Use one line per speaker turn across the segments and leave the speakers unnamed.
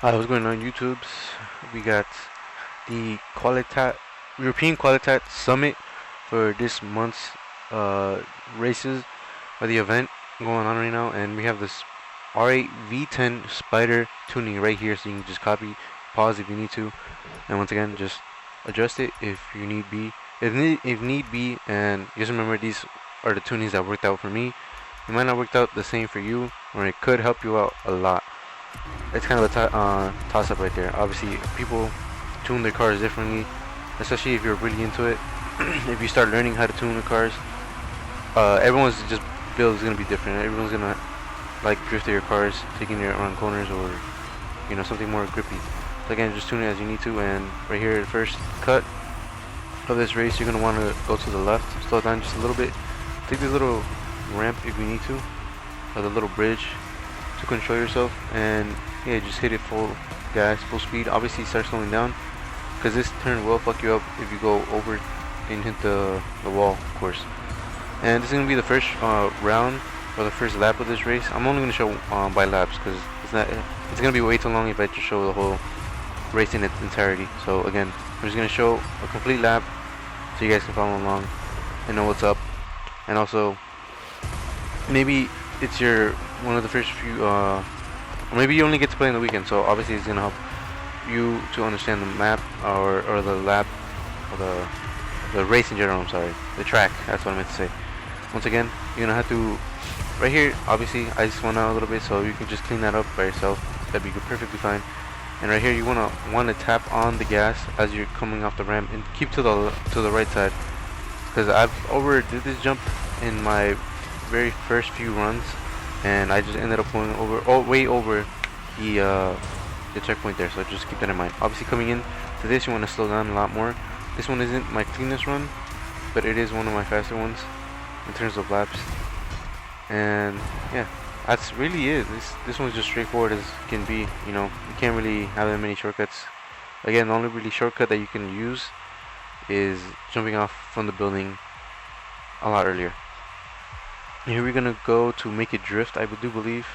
What's going on YouTubes? We got the Qualitat European Qualitat Summit for this month's uh, races or the event going on right now, and we have this R8 V10 Spider tuning right here, so you can just copy, pause if you need to, and once again just adjust it if you need be, if need be, and just remember these are the tunings that worked out for me. It might not work out the same for you, or it could help you out a lot. It's kind of a toss-up right there. Obviously, people tune their cars differently, especially if you're really into it. If you start learning how to tune the cars, everyone's just build is gonna be different. Everyone's gonna like drift their cars, taking it around corners or something more grippy. So again, just tune it as you need to. And right here, the first cut of this race, you're gonna want to go to the left, slow down just a little bit, take this little ramp if you need to, or the little bridge to control yourself, and yeah, just hit it full gas, full speed. Obviously start slowing down, because this turn will fuck you up if you go over and hit the wall, of course. And this is going to be the first round, or the first lap of this race. I'm only going to show by laps, because it's going to be way too long if I just show the whole race in its entirety. So again, I'm just going to show a complete lap so you guys can follow along and know what's up. And also, maybe it's your one of the first few, or maybe you only get to play on the weekend, so obviously it's gonna help you to understand the map, or the lap, or the race in general. I'm sorry, the track. That's what I meant to say. Once again, you're gonna have to, right here. Obviously, I spun out a little bit, so you can just clean that up by yourself. That'd be perfectly fine. And right here, you wanna tap on the gas as you're coming off the ramp, and keep to the right side, because I've overdid this jump in my very first few runs, and I just ended up going way over the checkpoint there. So just keep that in mind. Obviously, coming in to this, you want to slow down a lot more. This one isn't my cleanest run, but it is one of my faster ones in terms of laps. And yeah, that's really it. This one's just straightforward as can be. You can't really have that many shortcuts. Again, the only really shortcut that you can use is jumping off from the building a lot earlier. Here we're gonna go to make it drift, I do believe.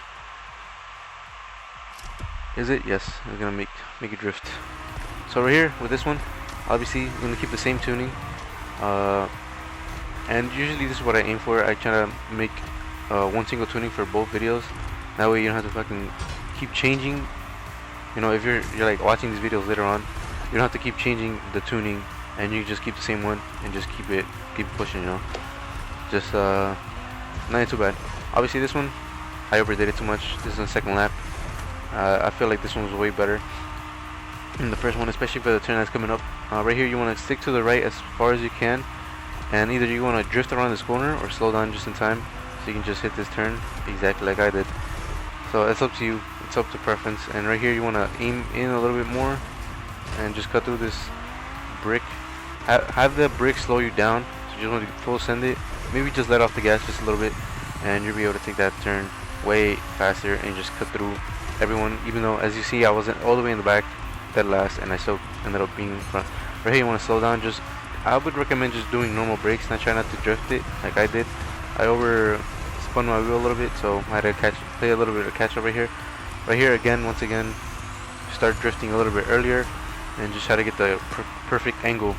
Is it? Yes, we're gonna make it drift. So right here with this one, obviously we're gonna keep the same tuning. And usually this is what I aim for. I try to make one single tuning for both videos. That way you don't have to fucking keep changing. If you're like watching these videos later on, you don't have to keep changing the tuning, and you just keep the same one and just keep pushing. Just not too bad. Obviously this one, I overdid it too much. This is the second lap. I feel like this one was way better than the first one, especially for the turn that's coming up. Right here you want to stick to the right as far as you can, and either you want to drift around this corner or slow down just in time so you can just hit this turn exactly like I did. So it's up to you. It's up to preference. And right here you want to aim in a little bit more and just cut through this brick. Have the brick slow you down, so you just want to full send it. Maybe just let off the gas just a little bit, and you'll be able to take that turn way faster and just cut through everyone. Even though, as you see, I wasn't all the way in the back, dead last, and I still ended up being in front. Right here, you want to slow down. I would recommend just doing normal brakes, not try not to drift it like I did. I spun my wheel a little bit, so I had to play a little bit of catch up right here. Right here, once again, start drifting a little bit earlier, and just try to get the perfect angle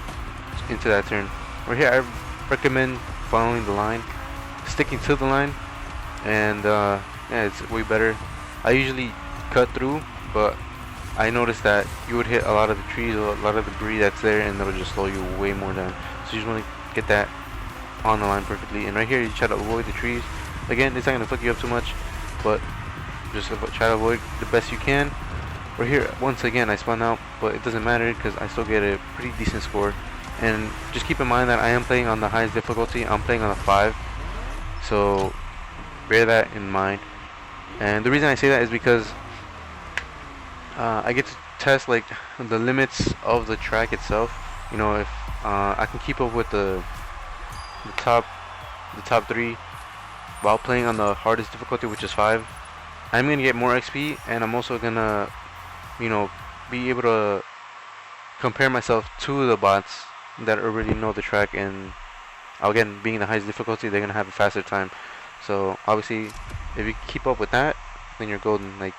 into that turn. Right here, I recommend following the line, sticking to the line, and yeah, it's way better. I usually cut through, but I noticed that you would hit a lot of the trees, a lot of debris that's there, and that'll just slow you way more down. So you just want to get that on the line perfectly. And right here, you try to avoid the trees. Again, it's not gonna fuck you up too much, but just try to avoid the best you can. Right here, once again, I spun out, but it doesn't matter because I still get a pretty decent score. And just keep in mind that I am playing on the highest difficulty. I'm playing on a 5, so bear that in mind. And the reason I say that is because I get to test like the limits of the track itself. If I can keep up with the top 3 while playing on the hardest difficulty, which is 5, I'm gonna get more XP, and I'm also gonna be able to compare myself to the bots that already know the track, and again, being the highest difficulty, they're gonna have a faster time. So obviously, if you keep up with that, then you're golden. Like,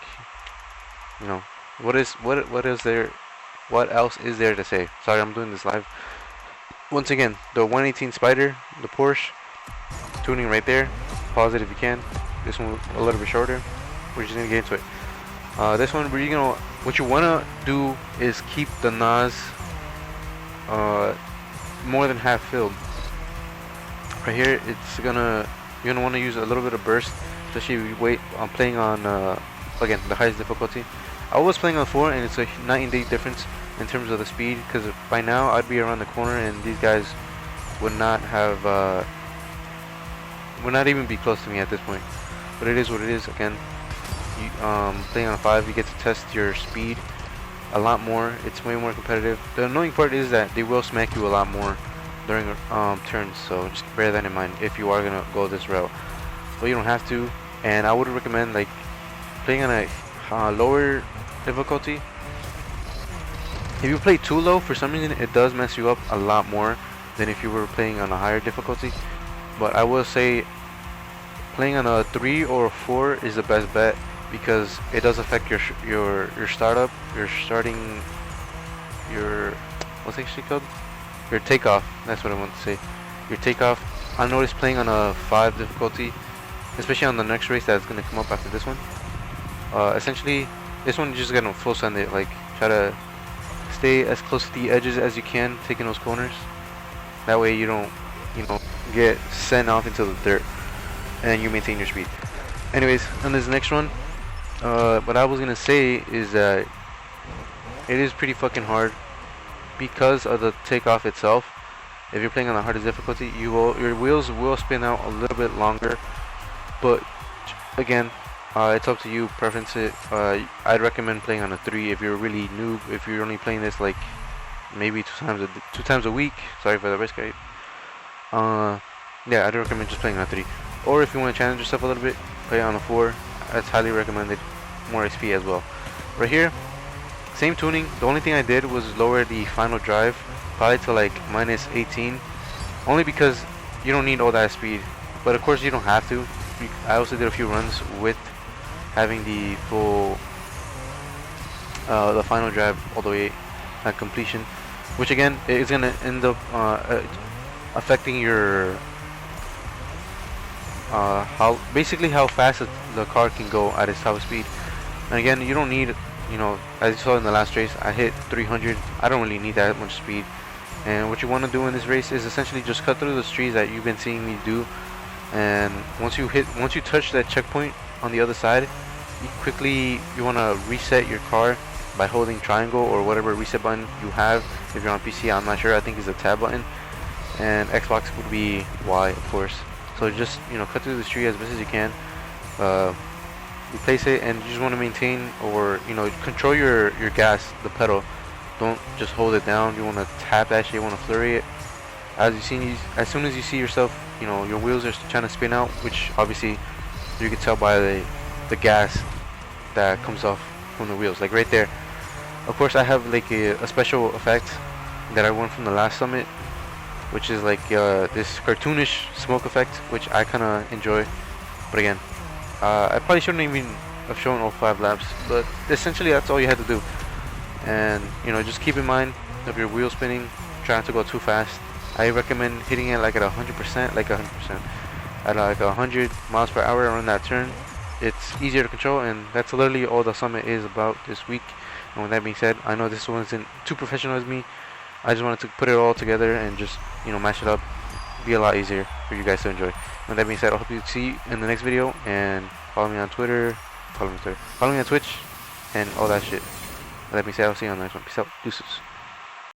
What is there? What else is there to say? Sorry, I'm doing this live. Once again, the 118 Spider, the Porsche tuning right there. Pause it if you can. This one a little bit shorter. We're just gonna get into it. This one, what you wanna do is keep the NOS more than half filled. Right here, you're gonna want to use a little bit of burst, especially if you I'm playing on again the highest difficulty. I was playing on 4, and it's a night and day difference in terms of the speed. Because by now I'd be around the corner, and these guys would not even be close to me at this point. But it is what it is. Again, playing on 5, you get to test your speed a lot more. It's way more competitive. The annoying part is that they will smack you a lot more during turns, so just bear that in mind if you are gonna go this route. But you don't have to, and I would recommend like playing on a lower difficulty. If you play too low, for some reason it does mess you up a lot more than if you were playing on a higher difficulty. But I will say playing on a 3 or a 4 is the best bet, because it does affect your startup, what's it actually called? Your takeoff. That's what I want to say. Your takeoff. I noticed playing on a 5 difficulty, especially on the next race that's gonna come up after this one. Essentially, this one you just gotta full send it. Like, try to stay as close to the edges as you can, taking those corners. That way you don't, get sent off into the dirt, and you maintain your speed. Anyways, on this next one, what I was gonna say is that it is pretty fucking hard because of the takeoff itself. If you're playing on the hardest difficulty, your wheels will spin out a little bit longer. But again, it's up to you. Preference it. I'd recommend playing on a 3 if you're really noob. If you're only playing this like maybe two times a week. Sorry for the risk, right? Yeah, I'd recommend just playing on a 3. Or if you want to challenge yourself a little bit, play on a 4. That's highly recommended. More XP as well. Right here, same tuning. The only thing I did was lower the final drive, probably to like -18, only because you don't need all that speed. But of course you don't have to. I also did a few runs with having the full, the final drive all the way at completion, which again is gonna end up affecting your how fast the car can go at its top speed. And again, you don't need, as you saw in the last race, I hit 300. I don't really need that much speed. And what you want to do in this race is essentially just cut through the streets that you've been seeing me do. And once you touch that checkpoint on the other side, you want to reset your car by holding triangle or whatever reset button you have. If you're on PC, I'm not sure. I think it's a tab button, and Xbox would be Y, of course. So just cut through the street as best as you can. Replace it, and you just want to maintain or control your gas, the pedal. Don't just hold it down. You want to tap that shit. You want to flurry it. As soon as you see yourself, your wheels are trying to spin out, which obviously you can tell by the gas that comes off from the wheels, like right there. Of course, I have like a special effect that I won from the last summit, which is like this cartoonish smoke effect, which I kind of enjoy. But again, I probably shouldn't even have shown all 5 laps, but essentially that's all you had to do. And just keep in mind if your wheel spinning, try not to go too fast. I recommend hitting it like at 100%, at like 100 miles per hour around that turn. It's easier to control, and that's literally all the summit is about this week. And with that being said, I know this wasn't too professional as me. I just wanted to put it all together and just mash it up, be a lot easier for you guys to enjoy. With that being said, I hope you see you in the next video, and follow me on Twitter, follow me on Twitch, and all that shit. With that being said, I'll see you on the next one. Peace out, deuces.